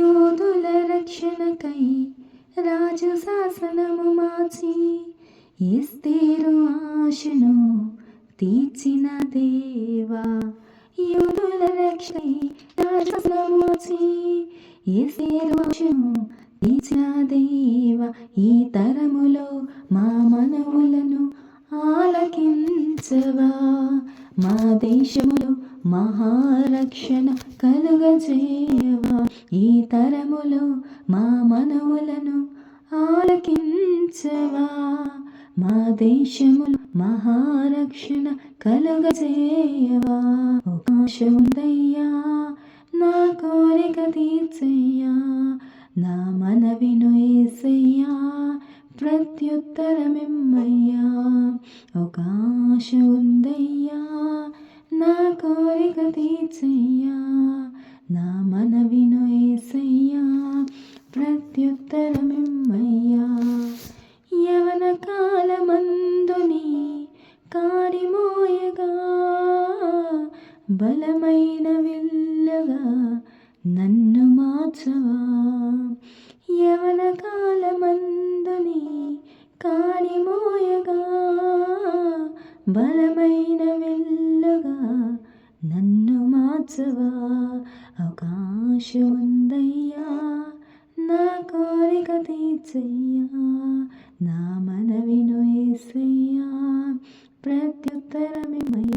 యోధుల రక్షణకై రాజు శాసనము మార్చి ఎస్తేరు ఆశను తీర్చిన దేవా. యోధుల రక్షణకై రాజు శాసనము మార్చి ఎస్తేరు ఆశను తీర్చిన దేవా. ఈ తరములో మా మనవులను ఆలకించవా. మా దేశములో మహారక్షణ కలుగజేయవా. ఈ తరములో మా మనవులను ఆలకించవా. మా దేశములో మహారక్షణ కలుగజేయవా. ఒక ఆశ ఉందయ్యా, నా కోరిక తీర్చయ్యా. నా మనవిను యేసయ్యా, ప్రత్యుత్తరమిమ్మయ్యా. ఒక ఆశ ఉందయ్యా, నా కోరిక తీర్చయ్యా. నా మనవిను యేసయ్యా, ప్రత్యుత్తరమిమ్మయ్యా. యవన కాలమందుని కాడి మోయగా బలమైన విల్లుగా నన్ను మార్చవా. యవన కాలమందుని కాడి మోయగా బలమైన విల్లుగా నన్ను మార్చవా. అవకాశ ఉందయ్యా, నా కోరిక తీర్చయ్యా. నా మనవిను యేసయ్యా, ప్రత్యుత్తరమిమ్మయ్యా.